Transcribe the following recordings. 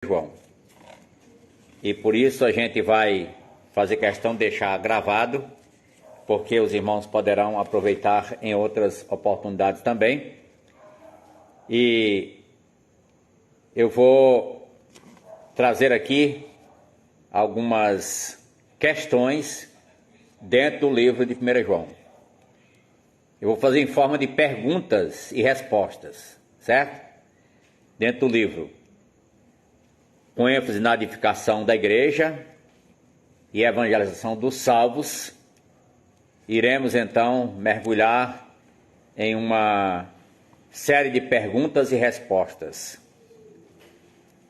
João. E por isso a gente vai fazer questão de deixar gravado, porque os irmãos poderão aproveitar em outras oportunidades também. E eu vou trazer aqui algumas questões dentro do livro de 1 João. Eu vou fazer em forma de perguntas e respostas, certo? Dentro do livro, com ênfase na edificação da igreja e evangelização dos salvos. Iremos então mergulhar em uma série de perguntas e respostas.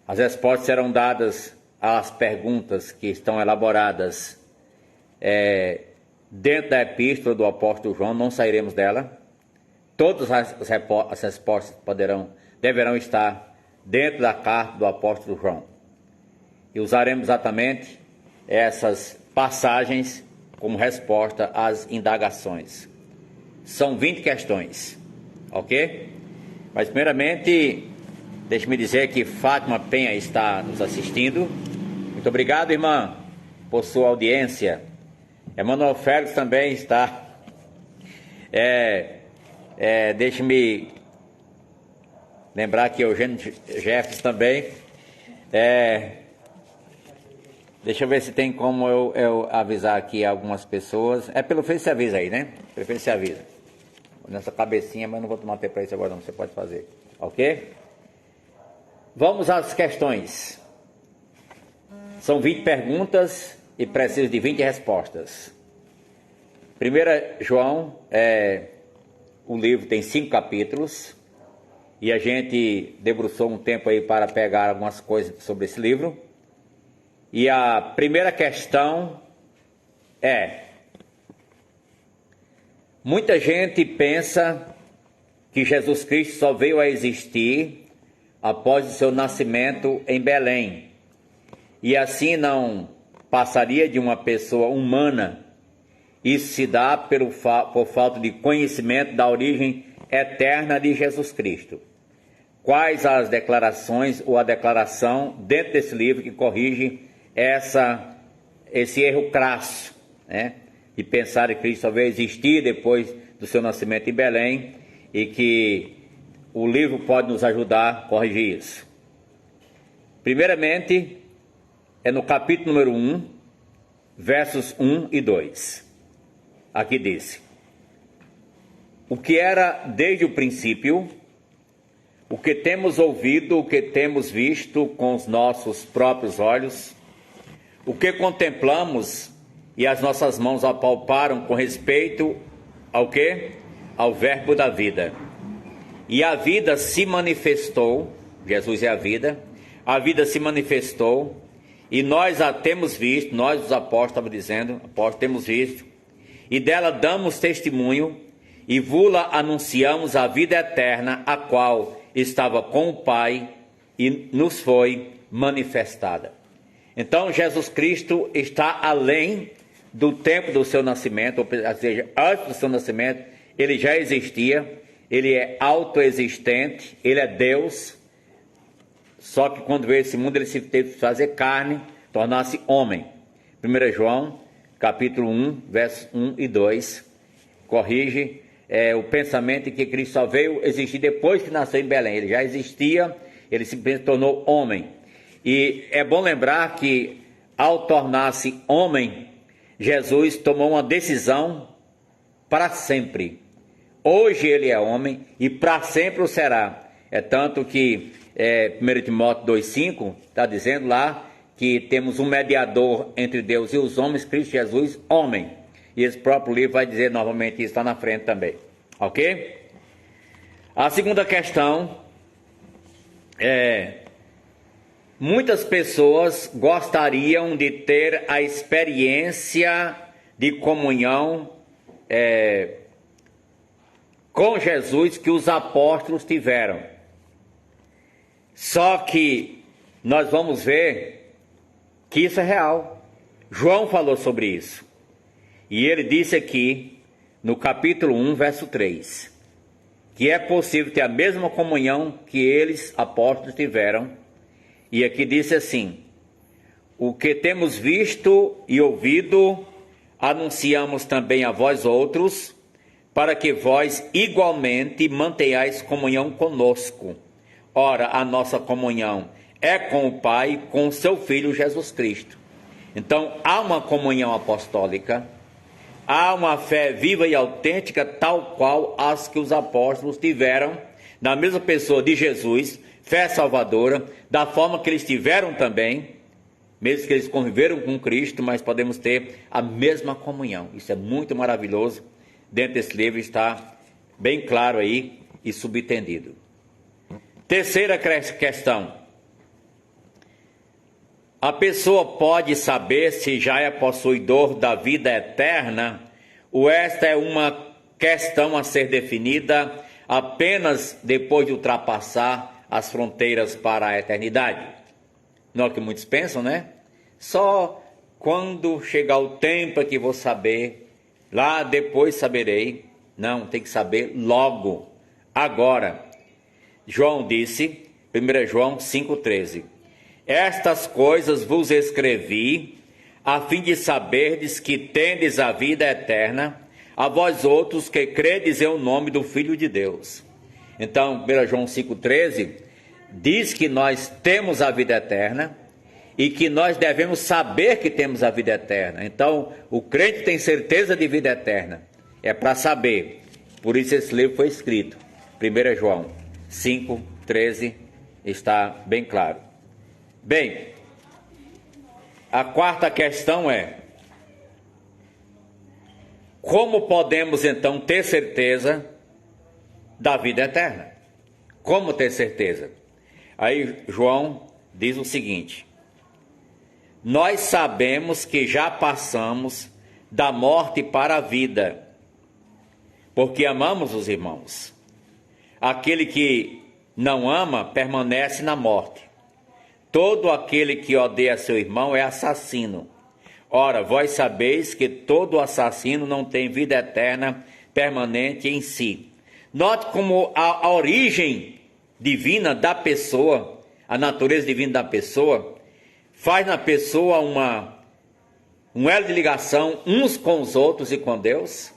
As respostas serão dadas às perguntas que estão elaboradas dentro da epístola do apóstolo João, não sairemos dela. Todas as respostas deverão estar dentro da carta do apóstolo João. E usaremos exatamente essas passagens como resposta às indagações. São 20 questões, ok? Mas primeiramente, deixe-me dizer que Fátima Penha está nos assistindo. Muito obrigado, irmã, por sua audiência. Emanuel Félix também está. Deixe-me lembrar que Eugênio Jefferson também. Deixa eu ver se tem como eu avisar aqui algumas pessoas. Pelo Face você avisa aí, né? Pelo Face você avisa. Nessa cabecinha, mas não vou tomar tempo para isso agora não, você pode fazer. Ok? Vamos às questões. São 20 perguntas e preciso de 20 respostas. 1 João, o livro tem 5 capítulos. E a gente debruçou um tempo aí para pegar algumas coisas sobre esse livro. E a primeira questão é: muita gente pensa que Jesus Cristo só veio a existir após o seu nascimento em Belém, e assim não passaria de uma pessoa humana. Isso se dá por falta de conhecimento da origem eterna de Jesus Cristo. Quais as declarações ou a declaração dentro desse livro que corrige esse erro crasso, né, de pensar que Cristo só veio existir depois do seu nascimento em Belém, e que o livro pode nos ajudar a corrigir isso? Primeiramente, no capítulo número 1, versos 1 e 2. Aqui diz: o que era desde o princípio, o que temos ouvido, o que temos visto com os nossos próprios olhos, o que contemplamos e as nossas mãos apalparam com respeito ao quê? Ao verbo da vida. E a vida se manifestou, Jesus é a vida se manifestou, e nós a temos visto, nós os apóstolos, estava dizendo, apóstolos, temos visto, e dela damos testemunho, e vula anunciamos a vida eterna, a qual estava com o Pai e nos foi manifestada. Então Jesus Cristo está além do tempo do seu nascimento, ou seja, antes do seu nascimento ele já existia, ele é autoexistente, ele é Deus, só que quando veio a esse mundo ele se teve que fazer carne, tornar-se homem. 1 João, capítulo 1, versos 1 e 2, corrige o pensamento de que Cristo só veio existir depois que nasceu em Belém. Ele já existia, ele simplesmente tornou homem. E é bom lembrar que, ao tornar-se homem, Jesus tomou uma decisão para sempre. Hoje ele é homem e para sempre o será. É tanto que 1 Timóteo 2,5 está dizendo lá que temos um mediador entre Deus e os homens, Cristo Jesus, homem. E esse próprio livro vai dizer novamente isso, está na frente também. Ok? A segunda questão muitas pessoas gostariam de ter a experiência de comunhão com Jesus que os apóstolos tiveram. Só que nós vamos ver que isso é real. João falou sobre isso. E ele disse aqui, no capítulo 1, verso 3, que é possível ter a mesma comunhão que eles, apóstolos, tiveram, E aqui disse assim: o que temos visto e ouvido, anunciamos também a vós outros, para que vós igualmente mantenhais comunhão conosco. Ora, a nossa comunhão é com o Pai, com o seu Filho Jesus Cristo. Então, há uma comunhão apostólica, há uma fé viva e autêntica, tal qual as que os apóstolos tiveram, na mesma pessoa de Jesus, fé salvadora, da forma que eles tiveram também, mesmo que eles conviveram com Cristo, mas podemos ter a mesma comunhão. Isso é muito maravilhoso. Dentro desse livro está bem claro aí e subentendido. Terceira questão. A pessoa pode saber se já é possuidor da vida eterna, ou esta é uma questão a ser definida apenas depois de ultrapassar as fronteiras para a eternidade? Não é o que muitos pensam, né? Só quando chegar o tempo é que vou saber, lá depois saberei. Não, tem que saber logo, agora. João disse, 1 João 5,13: estas coisas vos escrevi, a fim de saberdes que tendes a vida eterna, a vós outros que credes em o nome do Filho de Deus. Então, 1 João 5,13 diz que nós temos a vida eterna e que nós devemos saber que temos a vida eterna. Então, o crente tem certeza de vida eterna, é para saber. Por isso esse livro foi escrito. 1 João 5,13 está bem claro. Bem, a quarta questão é: como podemos então ter certeza da vida eterna? Como ter certeza? Aí João diz o seguinte: nós sabemos que já passamos da morte para a vida, porque amamos os irmãos. Aquele que não ama permanece na morte. Todo aquele que odeia seu irmão é assassino. Ora, vós sabeis que todo assassino não tem vida eterna permanente em si. Note como a origem divina da pessoa, a natureza divina da pessoa, faz na pessoa um elo de ligação uns com os outros e com Deus.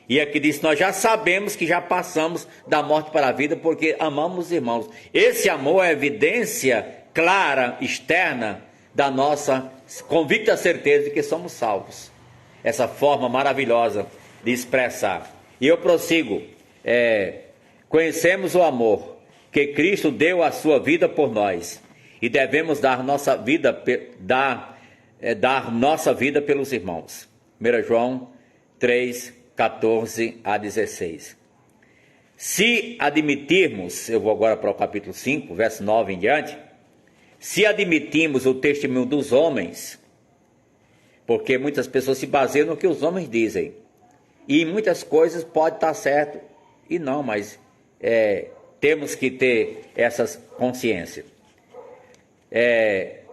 E aqui diz: nós já sabemos que já passamos da morte para a vida porque amamos os irmãos. Esse amor é evidência clara, externa, da nossa convicta certeza de que somos salvos. Essa forma maravilhosa de expressar. E eu prossigo. Conhecemos o amor que Cristo deu a sua vida por nós e devemos dar nossa vida pelos irmãos. 1 João 3, 14 a 16. Se admitirmos, eu vou agora para o capítulo 5, verso 9 em diante. Se admitimos o testemunho dos homens, porque muitas pessoas se baseiam no que os homens dizem, e em muitas coisas pode estar certo e não, mas temos que ter essas consciências.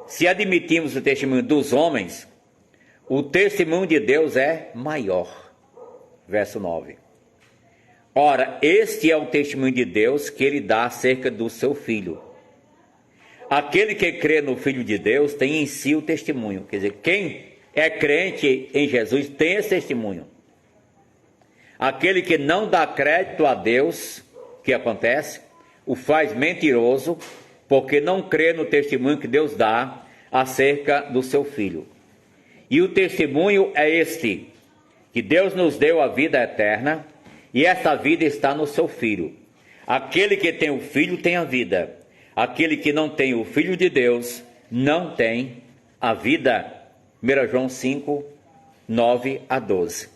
Se admitimos o testemunho dos homens, o testemunho de Deus é maior. Verso 9. Ora, este é o testemunho de Deus que ele dá acerca do seu Filho. Aquele que crê no Filho de Deus tem em si o testemunho. Quer dizer, quem é crente em Jesus tem esse testemunho. Aquele que não dá crédito a Deus, o que acontece? O faz mentiroso, porque não crê no testemunho que Deus dá acerca do seu Filho. E o testemunho é este: que Deus nos deu a vida eterna, e essa vida está no seu Filho. Aquele que tem o Filho tem a vida. Aquele que não tem o Filho de Deus não tem a vida. 1 João 5, 9 a 12.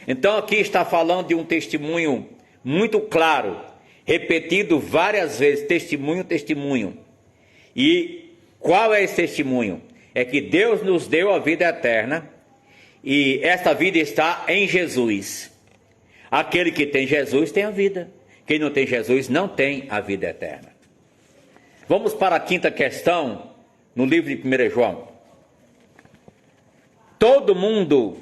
Então aqui está falando de um testemunho muito claro, repetido várias vezes: testemunho, testemunho. E qual é esse testemunho? É que Deus nos deu a vida eterna, e essa vida está em Jesus. Aquele que tem Jesus tem a vida. Quem não tem Jesus não tem a vida eterna. Vamos para a quinta questão, no livro de 1 João. Todo mundo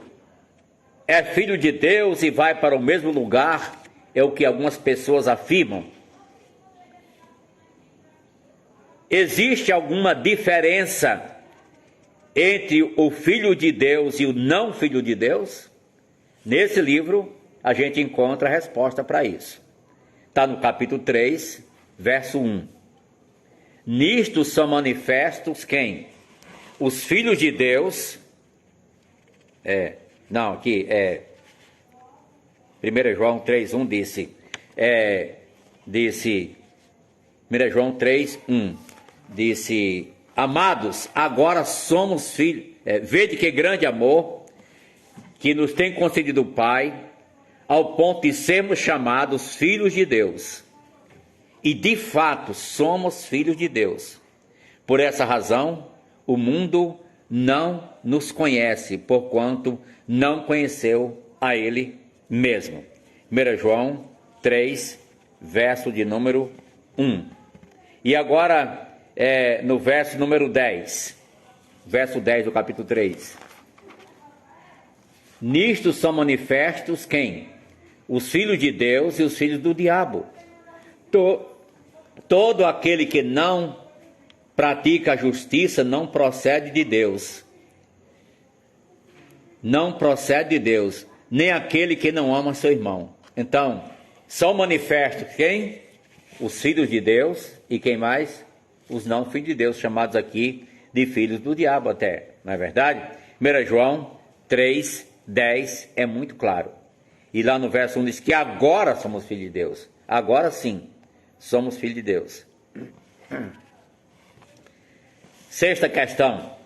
é filho de Deus e vai para o mesmo lugar, é o que algumas pessoas afirmam. existe alguma diferença entre o Filho de Deus e o não Filho de Deus? Nesse livro, a gente encontra a resposta para isso. Está no capítulo 3, verso 1. Nisto são manifestos quem? Os filhos de Deus. 1 João 3, 1 disse. 1 João 3, 1 disse: amados, agora somos filhos. Vede que grande amor que nos tem concedido o Pai, ao ponto de sermos chamados filhos de Deus. E de fato somos filhos de Deus. Por essa razão, o mundo não nos conhece, porquanto não conheceu a Ele mesmo. 1 João 3, verso de número 1. E agora, no verso número 10, verso 10 do capítulo 3. Nisto são manifestos quem? Os filhos de Deus e os filhos do diabo. Todo aquele que não pratica a justiça não procede de Deus. Não procede de Deus, nem aquele que não ama seu irmão. Então, são manifestos quem? Os filhos de Deus e quem mais? Os não filhos de Deus, chamados aqui de filhos do diabo até, não é verdade? 1 João 3, 10 é muito claro. E lá no verso 1 diz que agora somos filhos de Deus. Agora sim, somos filhos de Deus. Sexta questão.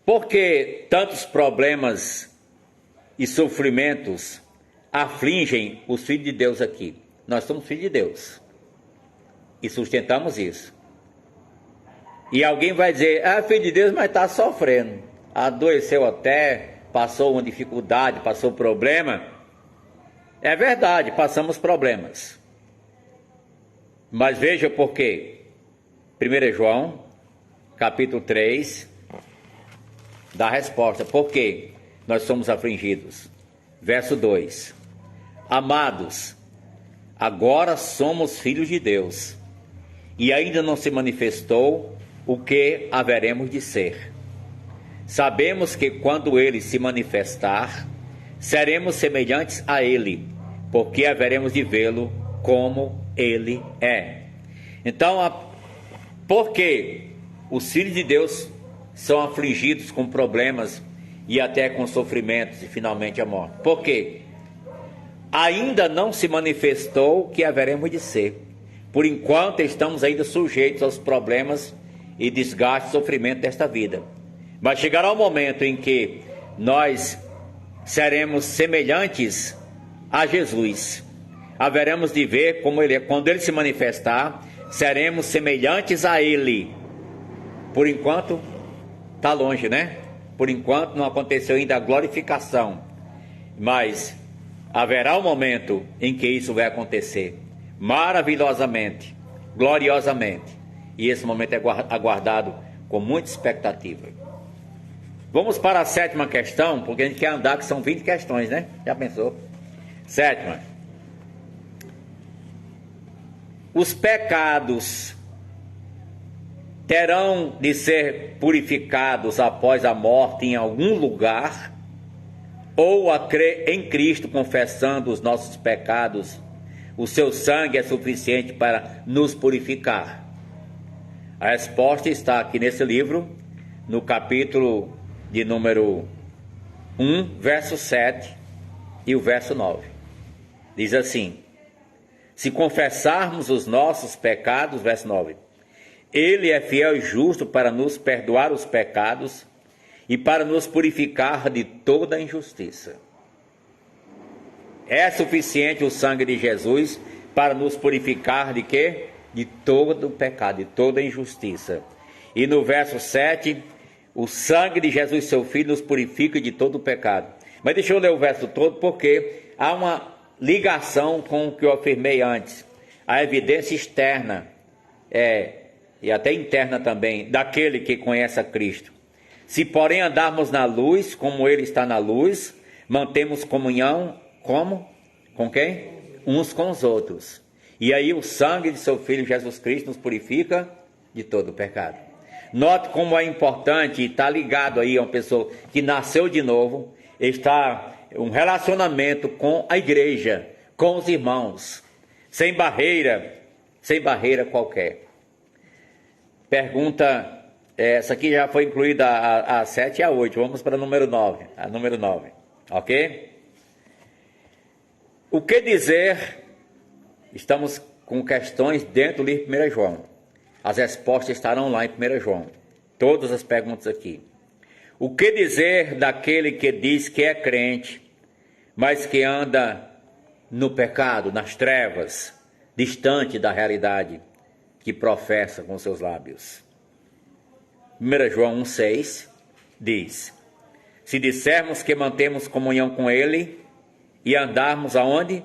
Por que tantos problemas e sofrimentos afligem os filhos de Deus aqui? Nós somos filhos de Deus e sustentamos isso. E alguém vai dizer: filho de Deus, mas está sofrendo, adoeceu até, passou uma dificuldade, passou problema. É verdade, passamos problemas. Mas veja por quê. 1 João, capítulo 3, dá a resposta. Por que nós somos afligidos? Verso 2. Amados, agora somos filhos de Deus, e ainda não se manifestou o que haveremos de ser. Sabemos que quando Ele se manifestar, seremos semelhantes a Ele, porque haveremos de vê-lo como Ele é. Então, por que os filhos de Deus são afligidos com problemas e até com sofrimentos e finalmente a morte? Por quê? Ainda não se manifestou o que haveremos de ser. Por enquanto estamos ainda sujeitos aos problemas e desgaste e sofrimento desta vida. Mas chegará o momento em que nós seremos semelhantes a Jesus. Haveremos de ver como Ele é. Quando Ele se manifestar, seremos semelhantes a Ele. Por enquanto, está longe, né? Por enquanto não aconteceu ainda a glorificação. Mas haverá um momento em que isso vai acontecer. Maravilhosamente, gloriosamente. E esse momento é aguardado com muita expectativa. Vamos para a sétima questão, porque a gente quer andar, que são 20 questões, né? Já pensou? Sétima. Os pecados terão de ser purificados após a morte em algum lugar, ou a crer em Cristo, confessando os nossos pecados, o seu sangue é suficiente para nos purificar? A resposta está aqui nesse livro, no capítulo de número 1, verso 7 e o verso 9. Diz assim: se confessarmos os nossos pecados, verso 9, Ele é fiel e justo para nos perdoar os pecados e para nos purificar de toda injustiça. É suficiente o sangue de Jesus para nos purificar de quê? De todo o pecado, de toda injustiça. E no verso 7, o sangue de Jesus, seu Filho, nos purifica de todo o pecado. Mas deixa eu ler o verso todo, porque há uma ligação com o que eu afirmei antes. A evidência externa, e até interna também, daquele que conhece a Cristo. Se porém andarmos na luz, como Ele está na luz, mantemos comunhão, como? Com quem? Uns com os outros. E aí o sangue de seu Filho Jesus Cristo nos purifica de todo o pecado. Note como é importante estar ligado aí a uma pessoa que nasceu de novo, está um relacionamento com a igreja, com os irmãos, sem barreira qualquer. Pergunta, essa aqui já foi incluída a 7 e a 8, vamos para a número 9, ok? O que dizer? Estamos com questões dentro do livro de 1 João. As respostas estarão lá em 1 João. Todas as perguntas aqui. O que dizer daquele que diz que é crente, mas que anda no pecado, nas trevas, distante da realidade que professa com seus lábios? 1 João 1,6 diz: se dissermos que mantemos comunhão com ele e andarmos aonde?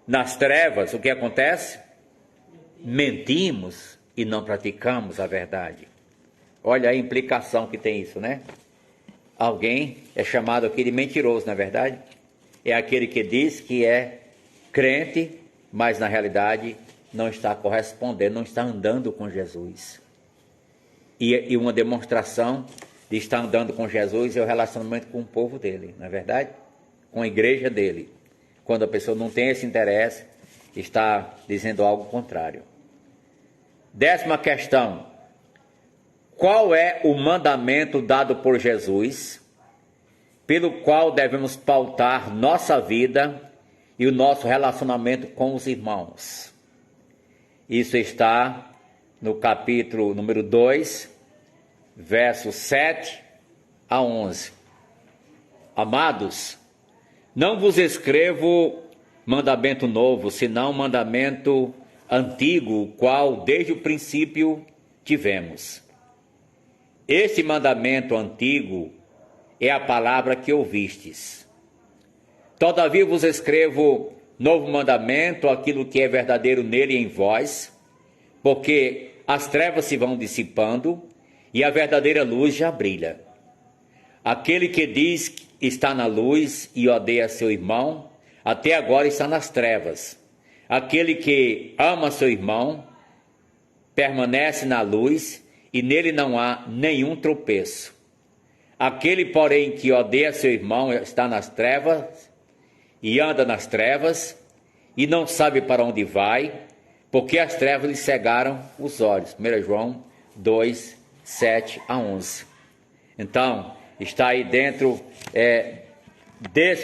Nas trevas, o que acontece? Mentimos e não praticamos a verdade. Olha a implicação que tem isso, né? Alguém é chamado aqui de mentiroso, não é verdade? É aquele que diz que é crente, mas na realidade não está correspondendo, não está andando com Jesus. E uma demonstração de estar andando com Jesus é o relacionamento com o povo dele, não é verdade? Com a igreja dele. Quando a pessoa não tem esse interesse, está dizendo algo contrário. 10ª questão. Qual é o mandamento dado por Jesus, pelo qual devemos pautar nossa vida e o nosso relacionamento com os irmãos? Isso está no capítulo número 2, versos 7 a 11. Amados, não vos escrevo mandamento novo, senão mandamento antigo, o qual desde o princípio tivemos. Este mandamento antigo é a palavra que ouvistes. Todavia vos escrevo novo mandamento, aquilo que é verdadeiro nele e em vós, porque as trevas se vão dissipando e a verdadeira luz já brilha. Aquele que diz que está na luz e odeia seu irmão, até agora está nas trevas. Aquele que ama seu irmão permanece na luz e nele não há nenhum tropeço. Aquele, porém, que odeia seu irmão está nas trevas e anda nas trevas e não sabe para onde vai, porque as trevas lhe cegaram os olhos. 1 João 2, 7 a 11. Então, está aí dentro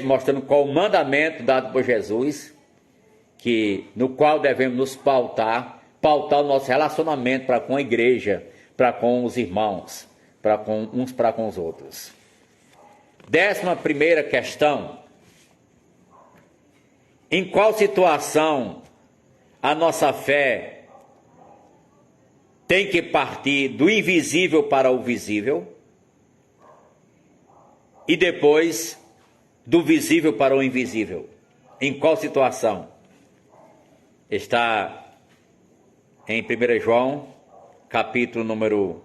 mostrando qual o mandamento dado por Jesus, no qual devemos nos pautar o nosso relacionamento para com a igreja, para com os irmãos, uns para com os outros. 11ª questão. Em qual situação a nossa fé tem que partir do invisível para o visível e depois do visível para o invisível? Em qual situação? Está em 1 João, capítulo número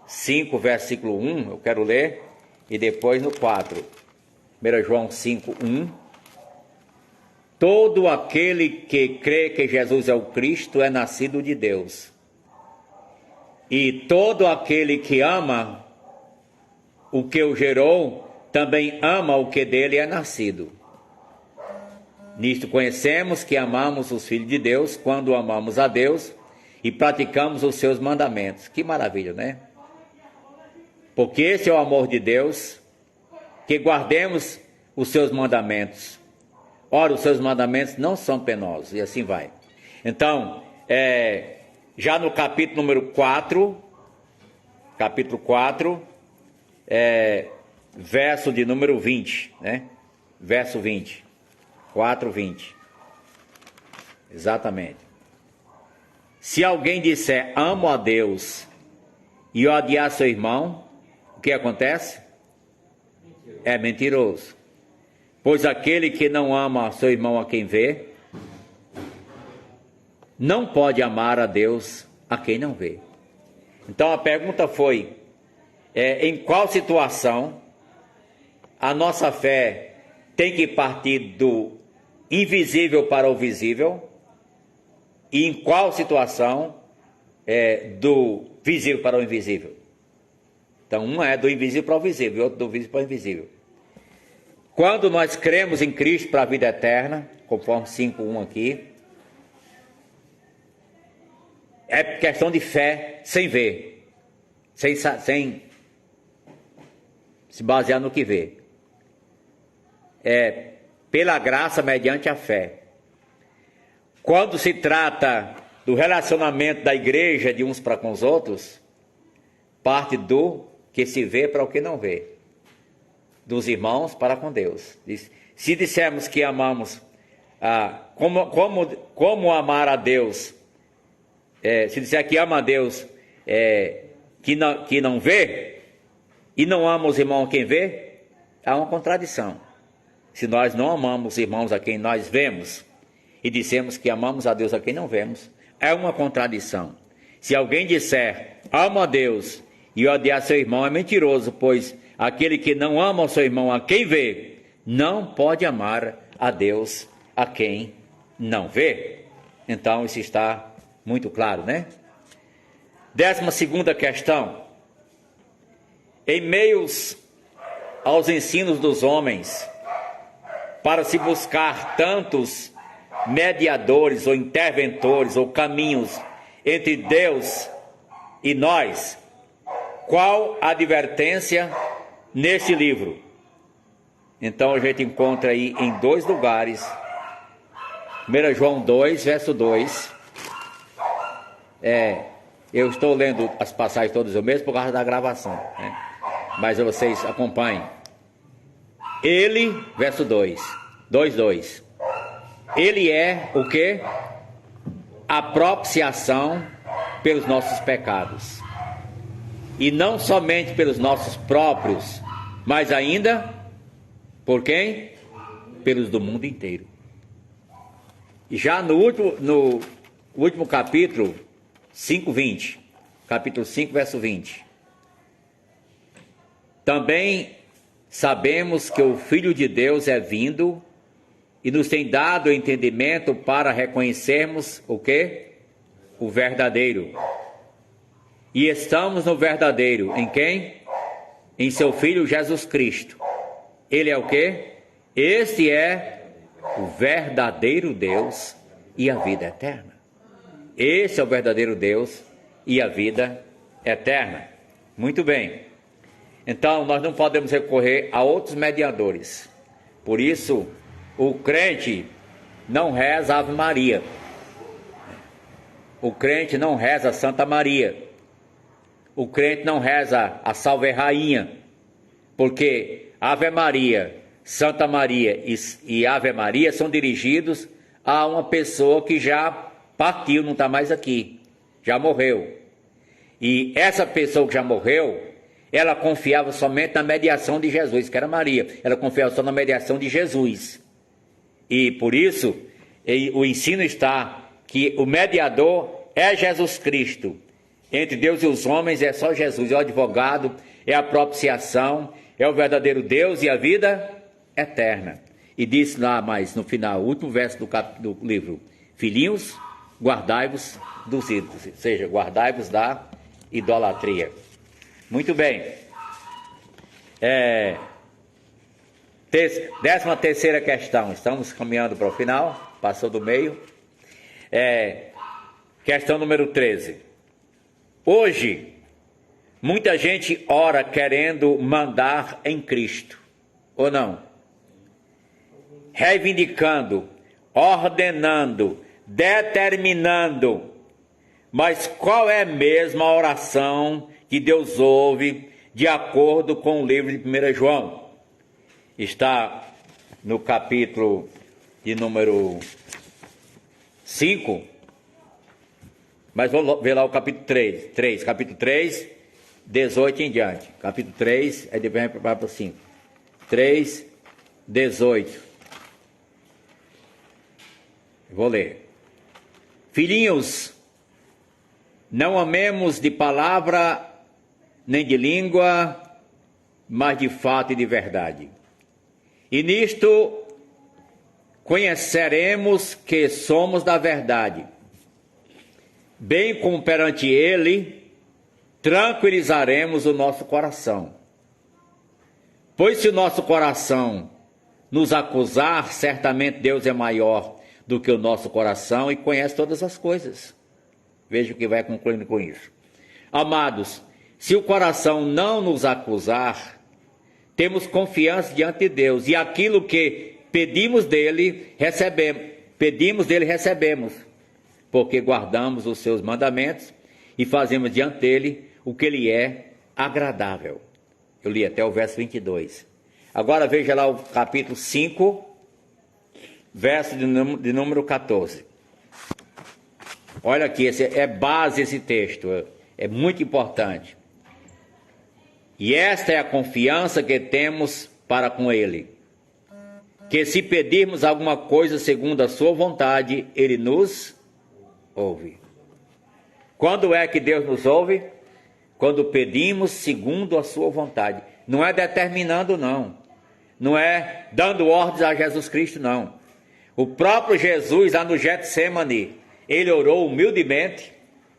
5, versículo 1, eu quero ler, e depois no 4. 1 João 5, 1. Todo aquele que crê que Jesus é o Cristo é nascido de Deus. E todo aquele que ama o que o gerou, também ama o que dele é nascido. Nisto conhecemos que amamos os filhos de Deus, quando amamos a Deus e praticamos os seus mandamentos. Que maravilha, né? Porque esse é o amor de Deus, que guardemos os seus mandamentos. Ora, os seus mandamentos não são penosos, e assim vai. Então, já no capítulo número 4, verso de número 20, né? Verso 20, 4, 20. Exatamente. Se alguém disser, amo a Deus, e odiar seu irmão, o que acontece? É mentiroso. Pois aquele que não ama seu irmão a quem vê, não pode amar a Deus a quem não vê. Então a pergunta foi, em qual situação a nossa fé tem que partir do invisível para o visível e em qual situação do visível para o invisível. Então, um é do invisível para o visível, e outro do visível para o invisível. Quando nós cremos em Cristo para a vida eterna, conforme 5:1 aqui, é questão de fé sem ver, sem se basear no que vê. É pela graça mediante a fé. Quando se trata do relacionamento da igreja de uns para com os outros, parte do que se vê para o que não vê, dos irmãos para com Deus. Se dissermos que amamos, como amar a Deus, se disser que ama a Deus que não vê, e não ama os irmãos a quem vê, há uma contradição. Se nós não amamos os irmãos a quem nós vemos, e dissemos que amamos a Deus a quem não vemos, é uma contradição. Se alguém disser, amo a Deus, e odiar seu irmão, é mentiroso, pois aquele que não ama o seu irmão a quem vê, não pode amar a Deus a quem não vê. Então isso está muito claro, né? 12ª questão. Em meios aos ensinos dos homens, para se buscar tantos mediadores ou interventores ou caminhos entre Deus e nós, qual a advertência neste livro? Então a gente encontra aí em 2 lugares. 1 João 2, verso 2. Eu estou lendo as passagens todas eu mesmo por causa da gravação, né? Mas vocês acompanhem. Ele, verso 2, 2:2. Ele é o quê? A propiciação pelos nossos pecados. E não somente pelos nossos próprios, mas ainda por quem? Pelos do mundo inteiro. E já no último capítulo, 5:20, capítulo 5, verso 20. Também sabemos que o Filho de Deus é vindo e nos tem dado o entendimento para reconhecermos o quê? O verdadeiro. E estamos no verdadeiro. Em quem? Em seu Filho Jesus Cristo. Ele é o quê? Este é o verdadeiro Deus e a vida eterna. Esse é o verdadeiro Deus e a vida eterna. Muito bem. Então, nós não podemos recorrer a outros mediadores. Por isso, o crente não reza a Ave Maria. O crente não reza a Santa Maria. O crente não reza a Salve Rainha. Porque Ave Maria, Santa Maria e Ave Maria são dirigidos a uma pessoa que já partiu, não está mais aqui, já morreu. E essa pessoa que já morreu, ela confiava somente na mediação de Jesus, que era Maria. Ela confiava só na mediação de Jesus. E por isso, o ensino está que o mediador é Jesus Cristo. Entre Deus e os homens é só Jesus, é o advogado, é a propiciação, é o verdadeiro Deus e a vida eterna. E diz lá mais no final, o último verso do livro: filhinhos, guardai-vos dos ídolos, ou seja, guardai-vos da idolatria. Muito bem. 13ª questão, estamos caminhando para o final, passou do meio. Questão número 13. Hoje, muita gente ora querendo mandar em Cristo, ou não? Reivindicando, ordenando, determinando. Mas qual é mesmo a oração que Deus ouve de acordo com o livro de 1 João? Está no capítulo de número 5, mas vamos ver lá o capítulo 3, capítulo 3, 18 em diante. Capítulo 3, aí depois a gente vai para o 5. 3, 18. Vou ler. Filhinhos, não amemos de palavra nem de língua, mas de fato e de verdade. E nisto conheceremos que somos da verdade, bem como perante ele, tranquilizaremos o nosso coração. Pois se o nosso coração nos acusar, certamente Deus é maior do que o nosso coração e conhece todas as coisas. Veja o que vai concluindo com isso. Amados, se o coração não nos acusar, temos confiança diante de Deus, e aquilo que pedimos dele, recebemos, porque guardamos os seus mandamentos e fazemos diante dele o que lhe é agradável. Eu li até o verso 22. Agora veja lá o capítulo 5, verso de número 14. Olha aqui, é base esse texto, é muito importante. E esta é a confiança que temos para com ele, que se pedirmos alguma coisa segundo a sua vontade, ele nos ouve. Quando é que Deus nos ouve? Quando pedimos segundo a sua vontade. Não é determinando, não. Não é dando ordens a Jesus Cristo, não. O próprio Jesus, lá no Getsemane, ele orou humildemente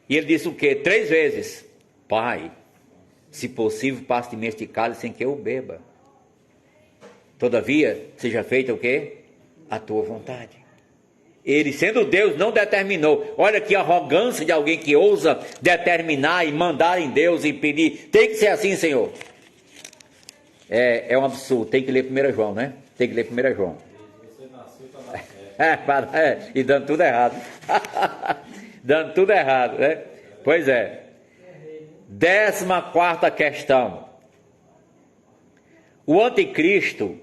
e ele disse o quê? 3 vezes: Pai, se possível, passe de mim este cálice sem que eu beba. Todavia, seja feita o quê? A tua vontade. Ele, sendo Deus, não determinou. Olha que arrogância de alguém que ousa determinar e mandar em Deus e pedir. Tem que ser assim, Senhor. É um absurdo. Tem que ler 1 João, né? Tem que ler 1 João. Você nasceu para dar e dando tudo errado. Dando tudo errado, né? Pois é. 14ª questão. O anticristo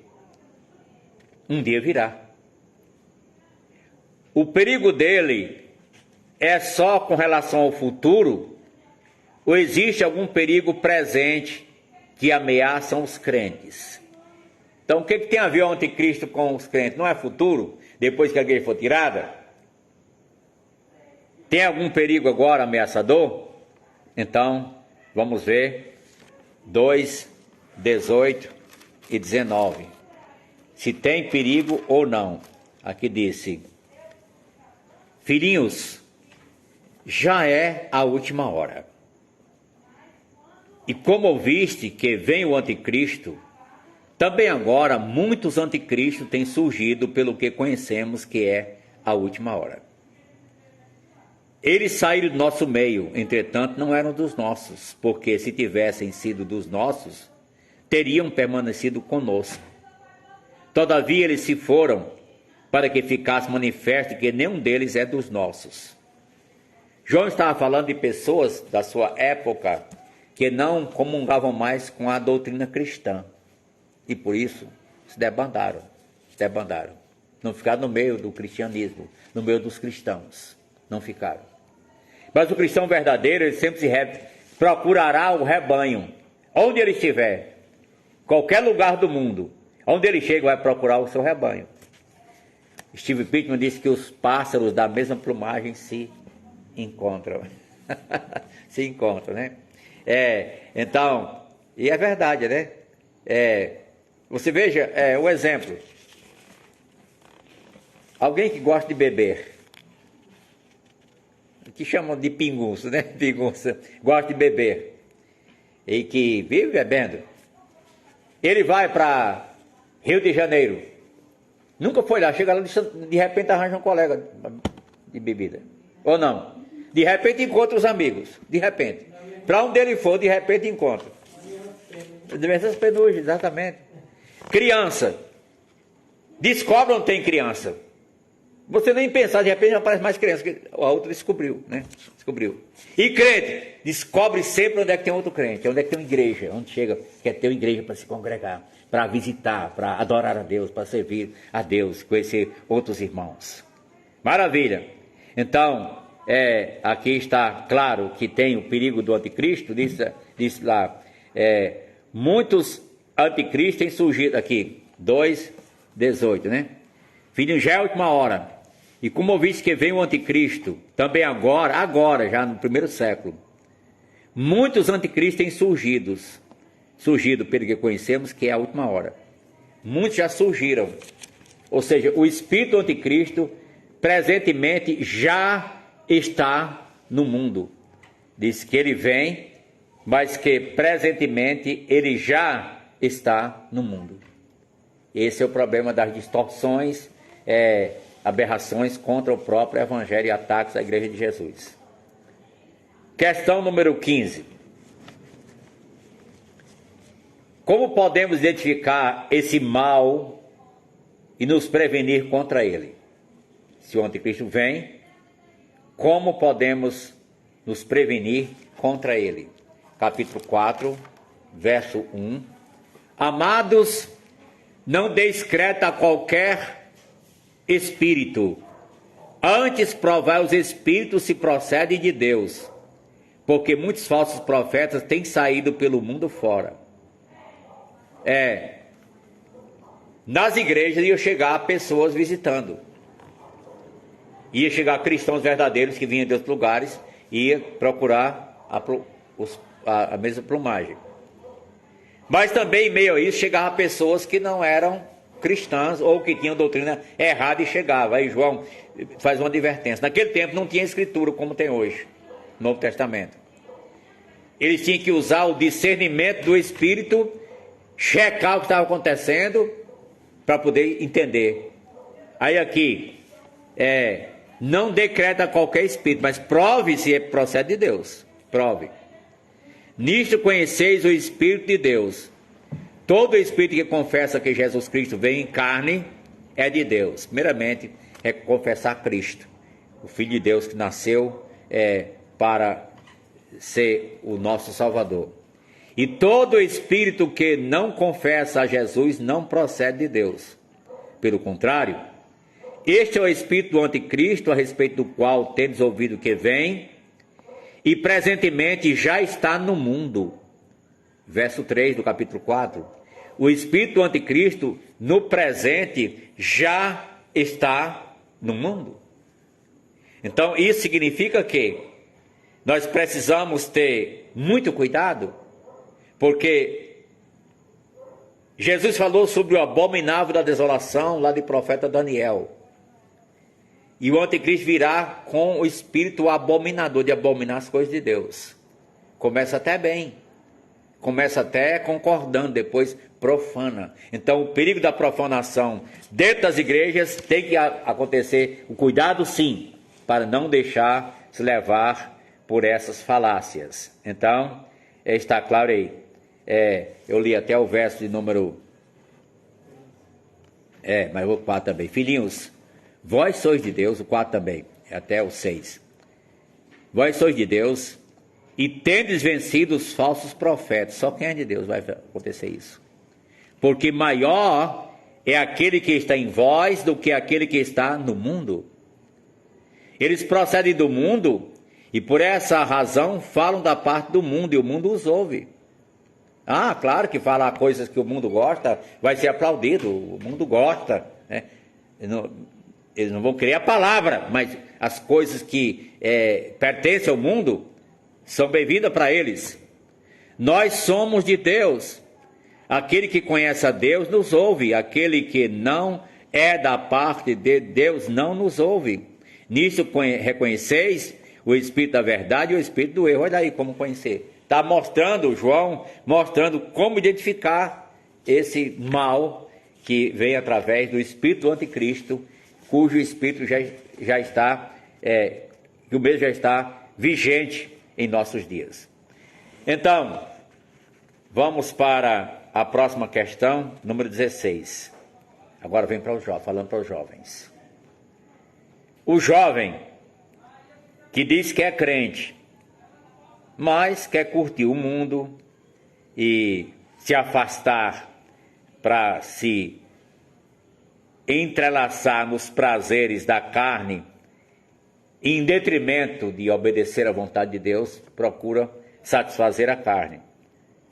um dia virá. O perigo dele é só com relação ao futuro, ou existe algum perigo presente que ameaçam os crentes? Então o que tem a ver o anticristo com os crentes? Não é futuro, depois que a igreja for tirada? Tem algum perigo agora ameaçador? Então, vamos ver 2, 18 e 19. Se tem perigo ou não. Aqui disse: Filhinhos, já é a última hora. E como ouviste que vem o anticristo, também agora muitos anticristos têm surgido pelo que conhecemos que é a última hora. Eles saíram do nosso meio, entretanto não eram dos nossos, porque se tivessem sido dos nossos, teriam permanecido conosco. Todavia eles se foram, para que ficasse manifesto que nenhum deles é dos nossos. João estava falando de pessoas da sua época que não comungavam mais com a doutrina cristã, e por isso se debandaram. Não ficaram no meio do cristianismo, no meio dos cristãos, não ficaram. Mas o cristão verdadeiro, ele sempre procurará o rebanho, onde ele estiver, qualquer lugar do mundo, onde ele chega, vai procurar o seu rebanho. Steve Pittman disse que os pássaros da mesma plumagem se encontram. Se encontram, né? Então, e é verdade, né? Você veja o exemplo. Alguém que gosta de beber, que chamam de pinguço, né? Pinguço, gosta de beber, e que vive bebendo. Ele vai para Rio de Janeiro, nunca foi lá, chega lá, de repente arranja um colega de bebida, ou não, de repente encontra os amigos, de repente, para onde ele for, de repente encontra. Diversas penugem, exatamente. Criança, descobre onde tem criança. Você nem pensar, de repente aparece mais criança, que a outra descobriu, né? Descobriu. E crente, descobre sempre onde é que tem outro crente, onde é que tem uma igreja, onde chega, quer ter uma igreja para se congregar, para visitar, para adorar a Deus, para servir a Deus, conhecer outros irmãos. Maravilha! Então, aqui está claro que tem o perigo do anticristo, diz lá, muitos anticristos têm surgido aqui, 2:18, né? Filho, já é a última hora. E como ouviste que vem o anticristo, também agora, já no 1º século, muitos anticristos têm surgido pelo que conhecemos que é a última hora. Muitos já surgiram. Ou seja, o espírito do anticristo presentemente já está no mundo. Diz que ele vem, mas que presentemente ele já está no mundo. Esse é o problema das distorções, aberrações contra o próprio Evangelho e ataques à Igreja de Jesus. Questão número 15. Como podemos identificar esse mal e nos prevenir contra ele? Se o anticristo vem, como podemos nos prevenir contra ele? Capítulo 4, verso 1. Amados, não deis crédito a qualquer espírito, antes provai os espíritos se procedem de Deus, porque muitos falsos profetas têm saído pelo mundo fora. Nas igrejas ia chegar pessoas visitando, ia chegar cristãos verdadeiros que vinham de outros lugares e ia procurar a mesma plumagem. Mas também em meio a isso chegavam pessoas que não eram cristãs ou que tinham doutrina errada e chegava. Aí João faz uma advertência. Naquele tempo não tinha escritura como tem hoje, no Novo Testamento. Eles tinham que usar o discernimento do Espírito, checar o que estava acontecendo para poder entender. Aí aqui, não decreta qualquer espírito, mas prove se procede de Deus. Prove. Nisto conheceis o Espírito de Deus. Todo espírito que confessa que Jesus Cristo veio em carne é de Deus. Primeiramente, é confessar Cristo, o Filho de Deus que nasceu para ser o nosso Salvador. E todo espírito que não confessa a Jesus não procede de Deus. Pelo contrário, este é o espírito do anticristo, a respeito do qual tendes ouvido que vem, e presentemente já está no mundo. Verso 3 do capítulo 4. O espírito do anticristo, no presente, já está no mundo. Então, isso significa que nós precisamos ter muito cuidado, porque Jesus falou sobre o abominável da desolação, lá do profeta Daniel. E o anticristo virá com o espírito abominador, de abominar as coisas de Deus. Começa até bem, começa até concordando, depois profana. Então o perigo da profanação dentro das igrejas tem que acontecer, o cuidado sim, para não deixar se levar por essas falácias. Então, está claro aí. Eu li até o verso de número... mas o 4 também. Filhinhos, vós sois de Deus, o 4 também, até o 6. Vós sois de Deus e tendes vencido os falsos profetas. Só quem é de Deus vai acontecer isso. Porque maior é aquele que está em vós do que aquele que está no mundo. Eles procedem do mundo e por essa razão falam da parte do mundo e o mundo os ouve. Claro que falar coisas que o mundo gosta vai ser aplaudido, o mundo gosta, né? Eles não vão querer a palavra, mas as coisas que pertencem ao mundo são bem-vindas para eles. Nós somos de Deus. Aquele que conhece a Deus nos ouve. Aquele que não é da parte de Deus não nos ouve. Nisso reconheceis o Espírito da verdade e o Espírito do erro. Olha aí como conhecer. Está mostrando, João, mostrando como identificar esse mal que vem através do Espírito do Anticristo, cujo Espírito já está, que o mesmo já está vigente em nossos dias. Então, vamos para a próxima questão, número 16. Agora vem para os jovens, falando para os jovens. O jovem que diz que é crente, mas quer curtir o mundo e se afastar para se entrelaçar nos prazeres da carne, em detrimento de obedecer à vontade de Deus, procura satisfazer a carne.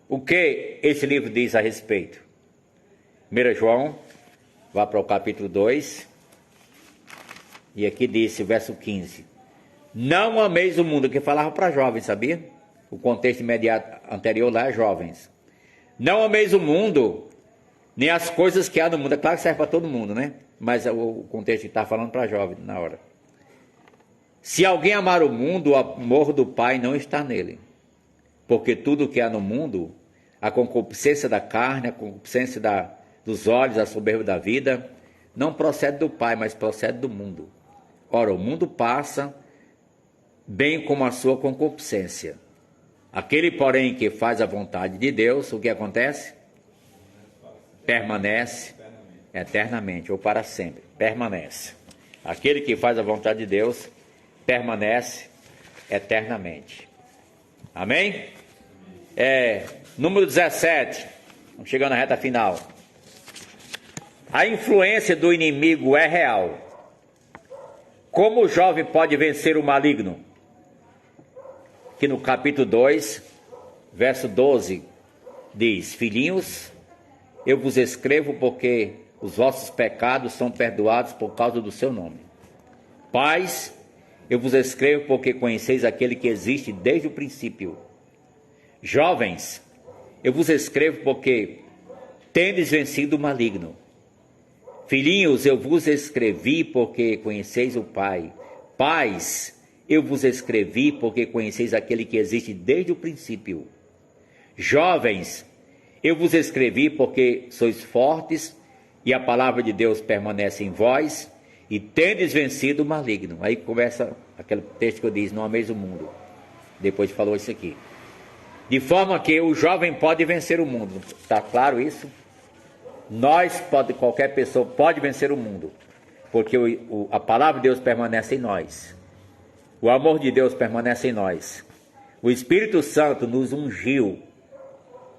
O que esse livro diz a respeito? 1 João, vá para o capítulo 2, e aqui diz, verso 15: não ameis o mundo, que falava para jovens, sabia? O contexto imediato anterior lá é jovens. Não ameis o mundo, nem as coisas que há no mundo. É claro que serve para todo mundo, né? Mas o contexto que está falando para jovens na hora. Se alguém amar o mundo, o amor do Pai não está nele. Porque tudo que há no mundo, a concupiscência da carne, a concupiscência dos olhos, a soberba da vida, não procede do Pai, mas procede do mundo. Ora, o mundo passa, bem como a sua concupiscência. Aquele, porém, que faz a vontade de Deus, o que acontece? Permanece eternamente, ou para sempre. Permanece. Aquele que faz a vontade de Deus, permanece eternamente. Amém? Número 17. Vamos chegando na reta final. A influência do inimigo é real. Como o jovem pode vencer o maligno? Que no capítulo 2, verso 12, diz: Filhinhos, eu vos escrevo porque os vossos pecados são perdoados por causa do seu nome. Pais, eu vos escrevo porque conheceis aquele que existe desde o princípio. Jovens, eu vos escrevo porque tendes vencido o maligno. Filhinhos, eu vos escrevi porque conheceis o Pai. Pais, eu vos escrevi porque conheceis aquele que existe desde o princípio. Jovens, eu vos escrevi porque sois fortes e a palavra de Deus permanece em vós e tendes vencido o maligno. Aí começa aquele texto que eu disse: não ameis o mundo. Depois falou isso aqui. De forma que o jovem pode vencer o mundo. Está claro isso? Qualquer pessoa pode vencer o mundo, porque a palavra de Deus permanece em nós. O amor de Deus permanece em nós. O Espírito Santo nos ungiu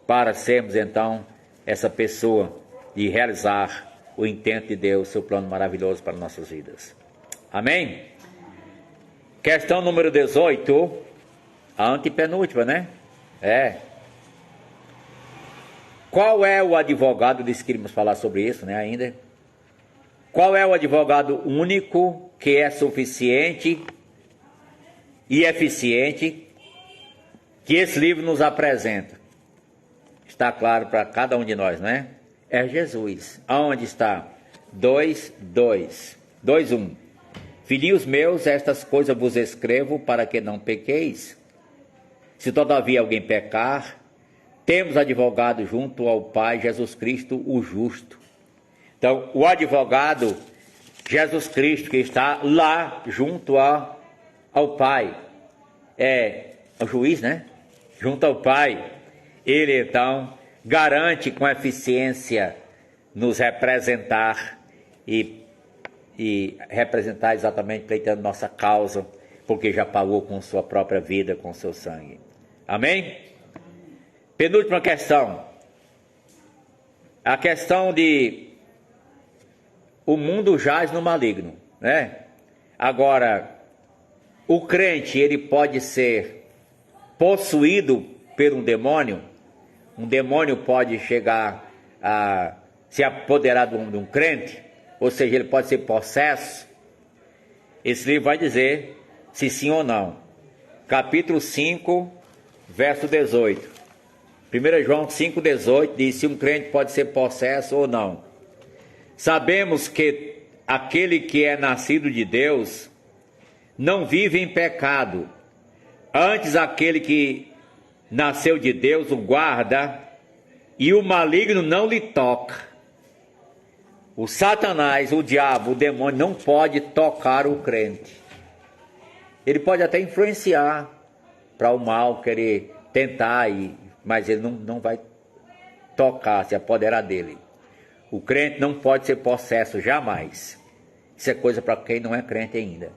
para sermos então essa pessoa de realizar o intento de Deus, seu plano maravilhoso para nossas vidas. Amém? Questão número 18, a antepenúltima, né? Qual é o advogado, disse que iríamos falar sobre isso, né, ainda? Qual é o advogado único que é suficiente e eficiente que esse livro nos apresenta? Está claro para cada um de nós, não é? É Jesus. Aonde está? 2:1. Filhinhos meus, estas coisas vos escrevo para que não pequeis. Se todavia alguém pecar, temos advogado junto ao Pai, Jesus Cristo, o justo. Então, o advogado, Jesus Cristo, que está lá junto ao Pai, é o juiz, né? Junto ao Pai, ele então garante com eficiência nos representar e representar exatamente pleiteando nossa causa, porque já pagou com sua própria vida, com seu sangue. Amém? Penúltima questão. A questão de o mundo jaz no maligno, né? Agora, o crente, ele pode ser possuído por um demônio? Um demônio pode chegar a se apoderar de um crente? Ou seja, ele pode ser possesso? Esse livro vai dizer se sim ou não. Capítulo 5, verso 18. 1 João 5,18 diz se um crente pode ser possesso ou não. Sabemos que aquele que é nascido de Deus não vive em pecado. Antes, aquele que nasceu de Deus o guarda e o maligno não lhe toca. O Satanás, o diabo, o demônio não pode tocar o crente. Ele pode até influenciar para o mal, querer tentar, mas ele não vai tocar, se apoderar dele. O crente não pode ser possesso jamais. Isso é coisa para quem não é crente ainda.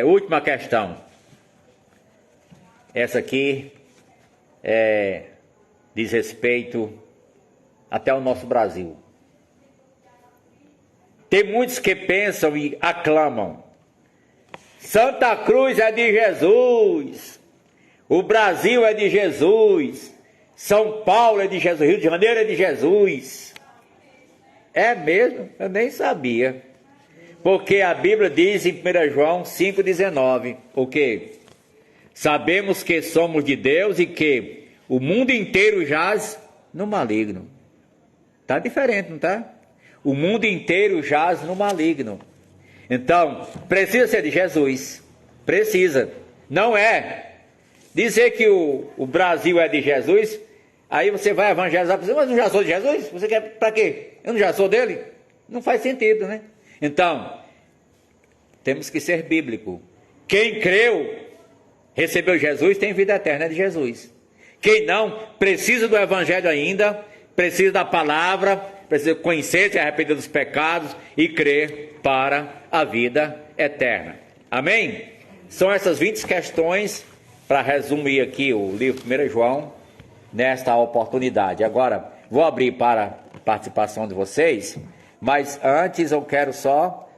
Última questão. Essa aqui diz respeito até ao nosso Brasil. Tem muitos que pensam e aclamam: Santa Cruz é de Jesus, o Brasil é de Jesus, São Paulo é de Jesus, Rio de Janeiro é de Jesus. É mesmo? Eu nem sabia. Porque a Bíblia diz em 1 João 5,19, o quê? Sabemos que somos de Deus e que o mundo inteiro jaz no maligno. Está diferente, não está? O mundo inteiro jaz no maligno. Então, precisa ser de Jesus. Precisa. Não é dizer que o Brasil é de Jesus, aí você vai evangelizar, mas eu não já sou de Jesus? Você quer para quê? Eu não já sou dele? Não faz sentido, né? Então, temos que ser bíblico. Quem creu, recebeu Jesus, tem vida eterna de Jesus. Quem não, precisa do evangelho ainda, precisa da palavra, precisa conhecer, se arrepender dos pecados e crer para a vida eterna. Amém? São essas 20 questões para resumir aqui o livro 1 João nesta oportunidade. Agora, vou abrir para a participação de vocês, mas antes eu quero só